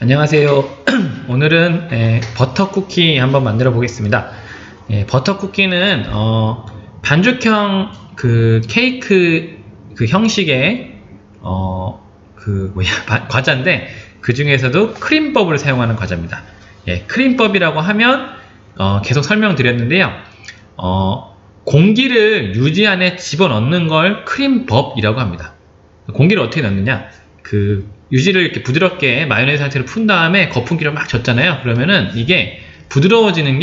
안녕하세요. 오늘은 버터 쿠키 한번 만들어 보겠습니다. 버터 쿠키는 반죽형 그 케이크 그 형식의 과자인데 그 중에서도 크림법을 사용하는 과자입니다. 크림법이라고 하면 계속 설명드렸는데요. 공기를 유지 안에 집어넣는 걸 크림법이라고 합니다. 공기를 어떻게 넣느냐? 유지를 이렇게 부드럽게 마요네즈 상태로 푼 다음에 거품기를 막 줬잖아요. 그러면은 이게 부드러워지는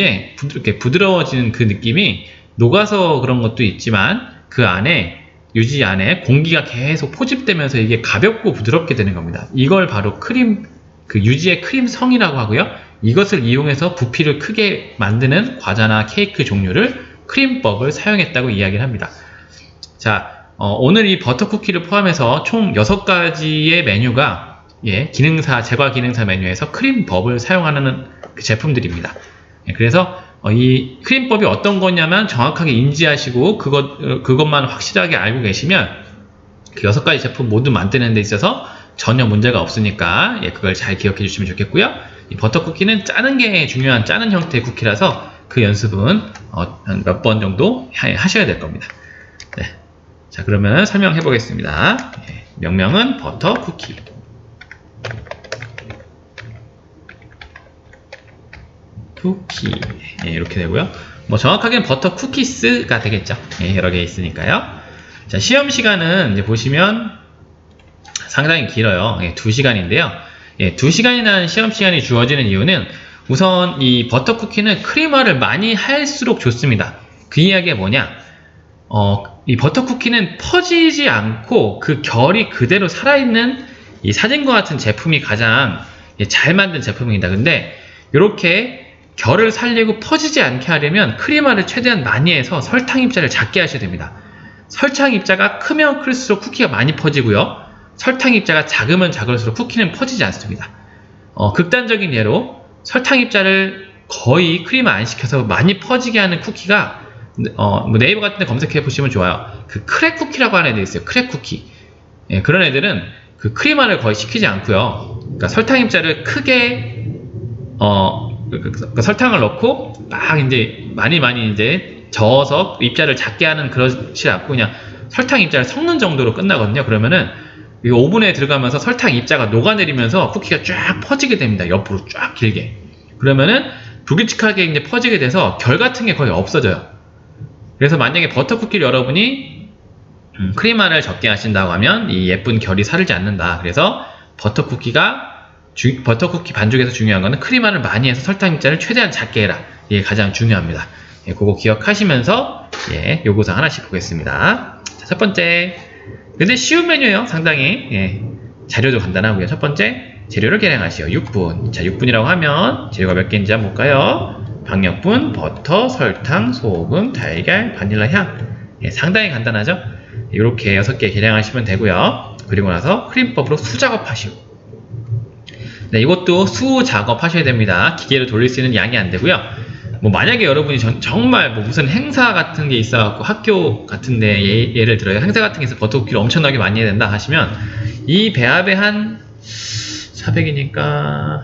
그 느낌이 녹아서 그런 것도 있지만 그 안에 유지 안에 공기가 계속 포집되면서 이게 가볍고 부드럽게 되는 겁니다. 이걸 바로 유지의 크림성이라고 하고요. 이것을 이용해서 부피를 크게 만드는 과자나 케이크 종류를 크림법을 사용했다고 이야기를 합니다. 자, 오늘 이 버터 쿠키를 포함해서 총 6가지의 메뉴가 제과 기능사 메뉴에서 크림법을 사용하는 그 제품들입니다. 그래서 이 크림법이 어떤 거냐면 정확하게 인지하시고 그것만 확실하게 알고 계시면 그 6가지 제품 모두 만드는 데 있어서 전혀 문제가 없으니까 그걸 잘 기억해 주시면 좋겠고요. 이 버터 쿠키는 짜는 게 중요한 짜는 형태의 쿠키라서 그 연습은 한 몇 번 정도 하셔야 될 겁니다. 네. 자, 그러면 설명해 보겠습니다. 명명은 버터 쿠키. 이렇게 되고요. 정확하게는 버터 쿠키스가 되겠죠. 여러 개 있으니까요. 자, 시험 시간은 이제 보시면 상당히 길어요. 2시간인데요. 2시간이나 시험 시간이 주어지는 이유는 우선 이 버터 쿠키는 크림화를 많이 할수록 좋습니다. 그 이야기가 뭐냐? 이 버터 쿠키는 퍼지지 않고 그 결이 그대로 살아있는 이 사진과 같은 제품이 가장 잘 만든 제품입니다. 근데 이렇게 결을 살리고 퍼지지 않게 하려면 크림화를 최대한 많이 해서 설탕 입자를 작게 하셔야 됩니다. 설탕 입자가 크면 클수록 쿠키가 많이 퍼지고요. 설탕 입자가 작으면 작을수록 쿠키는 퍼지지 않습니다. 극단적인 예로 설탕 입자를 거의 크림화 안 시켜서 많이 퍼지게 하는 쿠키가 네이버 같은 데 검색해 보시면 좋아요. 그 크랙 쿠키라고 하는 애들 있어요. 크랙 쿠키. 그런 애들은 그 크림화를 거의 시키지 않고요. 그러니까 설탕 입자를 크게 설탕을 넣고 막 이제 많이 이제 저어서 입자를 작게 하는 그렇지 않고 그냥 설탕 입자를 섞는 정도로 끝나거든요. 그러면은 이 오븐에 들어가면서 설탕 입자가 녹아내리면서 쿠키가 쫙 퍼지게 됩니다. 옆으로 쫙 길게. 그러면은 불규칙하게 이제 퍼지게 돼서 결 같은 게 거의 없어져요. 그래서 만약에 버터 쿠키를 여러분이 크림화를 적게 하신다고 하면 이 예쁜 결이 사르지 않는다. 그래서 버터 쿠키 반죽에서 중요한 거는 크림화를 많이 해서 설탕 입자를 최대한 작게 해라. 이게 가장 중요합니다. 그거 기억하시면서 요구사항 하나씩 보겠습니다. 자, 첫 번째, 근데 쉬운 메뉴예요. 상당히. 자료도 간단하고요. 첫 번째, 재료를 계량하시오. 6분. 자, 6분이라고 하면 재료가 몇 개인지 한번 볼까요? 박력분, 버터, 설탕, 소금, 달걀, 바닐라 향. 상당히 간단하죠? 이렇게 6개 계량하시면 되고요. 그리고 나서 크림법으로 수작업하시오. 네, 이것도 수작업하셔야 됩니다. 기계로 돌릴 수 있는 양이 안 되고요. 만약에 여러분이 정말 무슨 행사 같은 게 있어갖고 학교 같은데 예를 들어요. 행사 같은 게 있어서 버터 쿠키를 엄청나게 많이 해야 된다 하시면 이 배합에 한 400이니까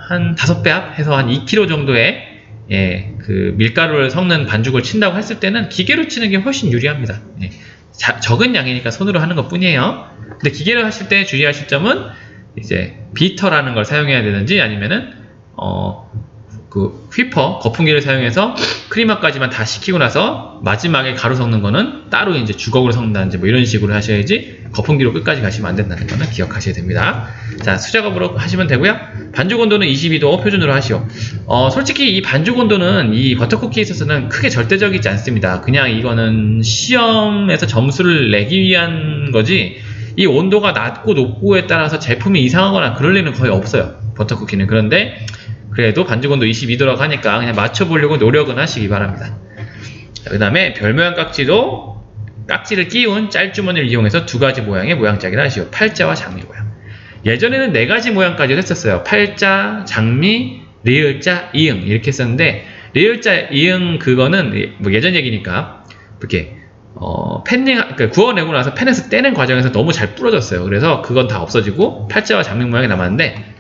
한 5배합 해서 한 2kg 정도의 그 밀가루를 섞는 반죽을 친다고 했을 때는 기계로 치는 게 훨씬 유리합니다. 적은 양이니까 손으로 하는 것 뿐이에요. 근데 기계로 하실 때 주의하실 점은 이제 비터라는 걸 사용해야 되는지 아니면은 그 휘퍼 거품기를 사용해서 크림화까지만 다 시키고 나서 마지막에 가루 섞는 거는 따로 이제 주걱으로 섞는다든지 이런 식으로 하셔야지 거품기로 끝까지 가시면 안 된다는 거는 기억하셔야 됩니다. 자, 수작업으로 하시면 되고요. 반죽 온도는 22도 표준으로 하시오. 솔직히 이 반죽 온도는 이 버터 쿠키에 있어서는 크게 절대적이지 않습니다. 그냥 이거는 시험에서 점수를 내기 위한 거지 이 온도가 낮고 높고에 따라서 제품이 이상하거나 그럴 일은 거의 없어요. 버터 쿠키는. 그런데 그래도 반죽 온도 22도라고 하니까 그냥 맞춰보려고 노력은 하시기 바랍니다. 그 다음에 별 모양 깍지를 끼운 짤주머니를 이용해서 2가지 모양의 모양짜기를 하시오. 팔자와 장미 모양. 예전에는 4가지 모양까지 했었어요. 팔자, 장미, 리을자, 이응 이렇게 했었는데 리을자, 이응 그거는 예전 얘기니까 이렇게 구워내고 나서 팬에서 떼는 과정에서 너무 잘 부러졌어요. 그래서 그건 다 없어지고 팔자와 장미 모양이 남았는데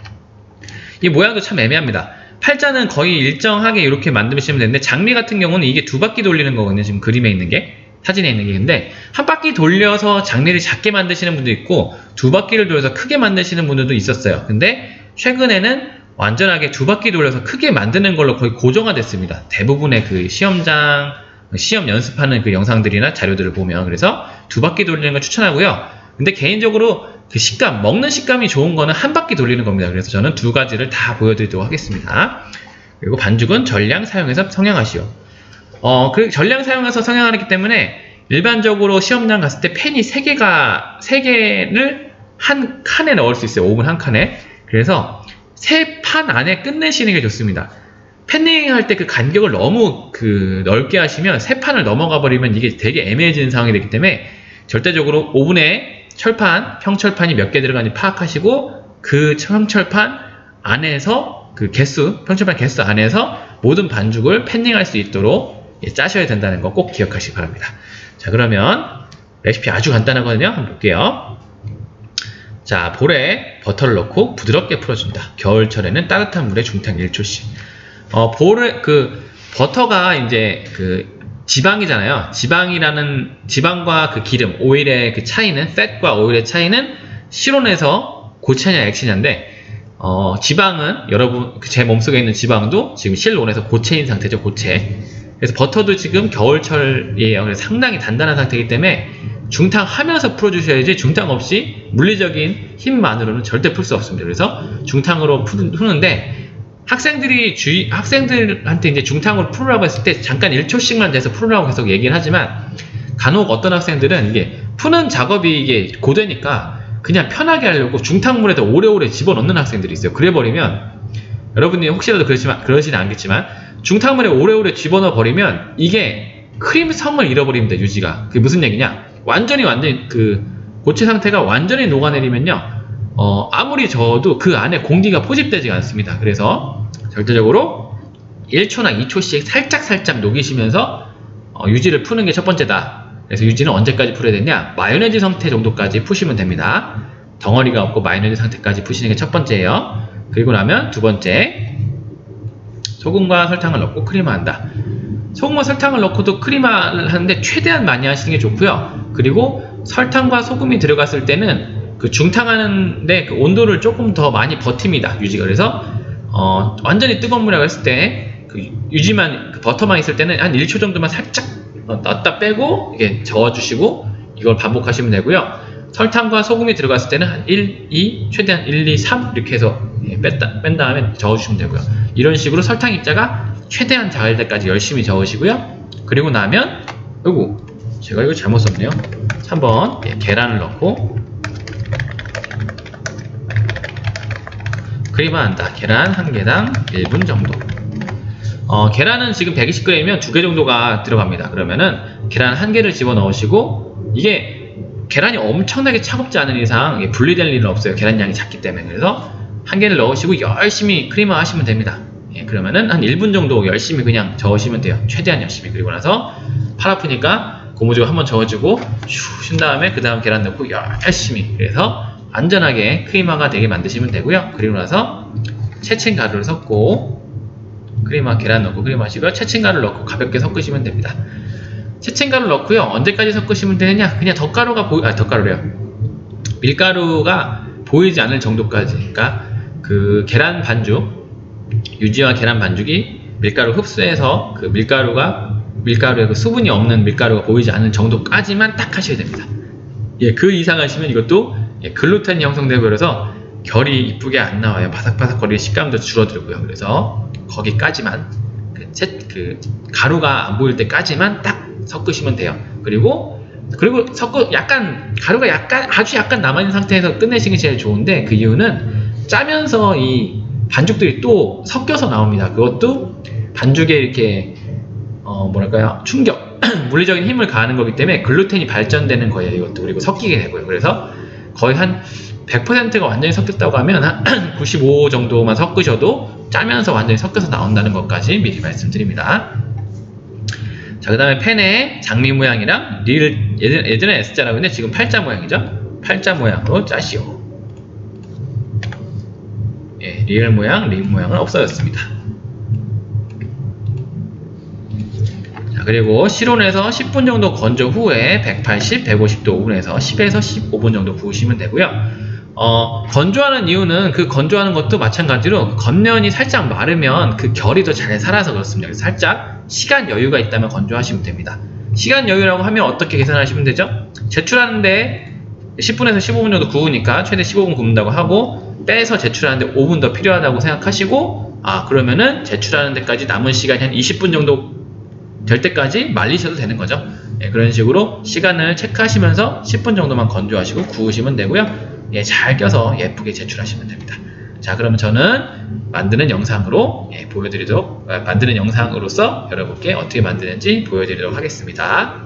이 모양도 참 애매합니다. 팔자는 거의 일정하게 이렇게 만드시면 되는데 장미 같은 경우는 이게 두 바퀴 돌리는 거거든요. 지금 그림에 있는 게, 사진에 있는 게. 근데 한 바퀴 돌려서 장미를 작게 만드시는 분도 있고 두 바퀴를 돌려서 크게 만드시는 분들도 있었어요. 근데 최근에는 완전하게 두 바퀴 돌려서 크게 만드는 걸로 거의 고정화됐습니다. 대부분의 그 시험 연습하는 그 영상들이나 자료들을 보면. 그래서 두 바퀴 돌리는 걸 추천하고요. 근데 개인적으로 그 식감, 먹는 식감이 좋은 거는 한 바퀴 돌리는 겁니다. 그래서 저는 두 가지를 다 보여드리도록 하겠습니다. 그리고 반죽은 전량 사용해서 성형하시오. 그 전량 사용해서 성형하기 때문에 일반적으로 시험장 갔을 때 팬이 3개를 한 칸에 넣을 수 있어요. 오븐 한 칸에. 그래서 3판 안에 끝내시는 게 좋습니다. 팬닝 할 때 그 간격을 너무 넓게 하시면 3판을 넘어가 버리면 이게 되게 애매해지는 상황이 되기 때문에 절대적으로 오븐에 평철판이 몇 개 들어가는지 파악하시고 그 평철판 안에서 평철판 개수 안에서 모든 반죽을 팬닝할 수 있도록 짜셔야 된다는 거 꼭 기억하시기 바랍니다. 자, 그러면 레시피 아주 간단하거든요. 한번 볼게요. 자, 볼에 버터를 넣고 부드럽게 풀어준다. 겨울철에는 따뜻한 물에 중탕 1초씩. 버터가 이제 지방이잖아요. 지방과 그 기름, 오일의 그 차이는, 팻과 오일의 차이는 실온에서 고체냐 액체냐인데, 지방은 여러분, 제 몸속에 있는 지방도 지금 실온에서 고체인 상태죠, 고체. 그래서 버터도 지금 겨울철이에요. 그래서 상당히 단단한 상태이기 때문에 중탕하면서 풀어주셔야지 중탕 없이 물리적인 힘만으로는 절대 풀 수 없습니다. 그래서 중탕으로 푸는데, 학생들한테 이제 중탕으로 풀으라고 했을 때 잠깐 1초씩만 돼서 풀으라고 계속 얘기를 하지만 간혹 어떤 학생들은 이게 푸는 작업이 이게 고되니까 그냥 편하게 하려고 중탕물에다 오래오래 집어넣는 학생들이 있어요. 그래버리면 여러분이 혹시라도 그러시는 않겠지만 중탕물에 오래오래 집어넣어 버리면 이게 크림 성을 잃어버립니다. 유지가. 그게 무슨 얘기냐? 완전히 고체 상태가 완전히 녹아내리면요. 아무리 저어도 그 안에 공기가 포집되지 않습니다. 그래서 절대적으로 1초나 2초씩 살짝 녹이시면서 유지를 푸는 게 첫 번째다. 그래서 유지는 언제까지 풀어야 되냐? 마요네즈 상태 정도까지 푸시면 됩니다. 덩어리가 없고 마요네즈 상태까지 푸시는 게 첫 번째예요. 그리고 나면 두 번째, 소금과 설탕을 넣고 크림화한다. 소금과 설탕을 넣고도 크림화를 하는데 최대한 많이 하시는 게 좋고요. 그리고 설탕과 소금이 들어갔을 때는 중탕하는데 그 온도를 조금 더 많이 버팁니다. 유지가. 그래서 완전히 뜨거운 물이라고 했을 때 버터만 있을 때는 한 1초 정도만 살짝 넣었다 빼고 이게 저어주시고 이걸 반복하시면 되고요. 설탕과 소금이 들어갔을 때는 한 1, 2, 최대한 1, 2, 3 이렇게 해서 뺀 다음에 저어주시면 되고요. 이런 식으로 설탕 입자가 최대한 닿을 때까지 열심히 저으시고요. 그리고 나면 제가 이거 잘못 썼네요. 3번 계란을 넣고 크림화한다. 계란 1개당 1분 정도. 계란은 지금 120g이면 2개 정도가 들어갑니다. 그러면은 계란 1개를 집어넣으시고, 이게 계란이 엄청나게 차갑지 않은 이상 분리될 일은 없어요. 계란 양이 작기 때문에. 그래서 1개를 넣으시고 열심히 크림화 하시면 됩니다. 그러면은 한 1분 정도 열심히 그냥 저으시면 돼요. 최대한 열심히. 그리고 나서 팔 아프니까 고무줄 한번 저어주고 쉰 다음에 그 다음 계란 넣고 열심히. 그래서 안전하게 크림화가 되게 만드시면 되고요. 그리고 나서 채친 가루를 섞고 계란 넣고 크림화 하시고요. 채친 가루를 넣고 가볍게 섞으시면 됩니다. 채친 가루를 넣고요. 언제까지 섞으시면 되느냐? 그냥 밀가루가 보이지 않을 정도까지. 그러니까 그 계란 반죽, 유지와 계란 반죽이 밀가루 흡수해서 그 밀가루에 그 수분이 없는 밀가루가 보이지 않는 정도까지만 딱 하셔야 됩니다. 그 이상 하시면 이것도 글루텐이 형성되고 그래서 결이 이쁘게 안 나와요. 바삭바삭거리는 식감도 줄어들고요. 그래서 거기까지만 가루가 안 보일 때까지만 딱 섞으시면 돼요. 그리고 가루가 아주 약간 남아있는 상태에서 끝내시는 게 제일 좋은데, 그 이유는 짜면서 이 반죽들이 또 섞여서 나옵니다. 그것도 반죽에 이렇게 충격, 물리적인 힘을 가하는 거기 때문에 글루텐이 발전되는 거예요. 이것도. 그리고 섞이게 되고요. 그래서 거의 한 100%가 완전히 섞였다고 하면 한 95 정도만 섞으셔도 짜면서 완전히 섞여서 나온다는 것까지 미리 말씀드립니다. 자, 그 다음에 팬에 장미 모양이랑 예전에 S자라고 했는데 지금 팔자 모양이죠. 팔자 모양으로 짜시오. 예, 리을 모양, 립 모양은 없어졌습니다. 자, 그리고 실온에서 10분 정도 건조 후에 180, 150도 오븐에서 10에서 15분 정도 구우시면 되고요. 건조하는 이유는 그 건조하는 것도 마찬가지로 겉면이 살짝 마르면 그 결이 더 잘 살아서 그렇습니다. 그래서 살짝 시간 여유가 있다면 건조하시면 됩니다. 시간 여유라고 하면 어떻게 계산하시면 되죠? 제출하는데 10분에서 15분 정도 구우니까 최대 15분 굽는다고 하고 빼서 제출하는데 5분 더 필요하다고 생각하시고 그러면은 제출하는 데까지 남은 시간이 한 20분 정도 될 때까지 말리셔도 되는 거죠. 예, 그런 식으로 시간을 체크하시면서 10분 정도만 건조하시고 구우시면 되고요. 예, 잘 껴서 예쁘게 제출하시면 됩니다. 자, 그러면 저는 만드는 영상으로 만드는 영상으로서 여러분께 어떻게 만드는지 보여드리도록 하겠습니다.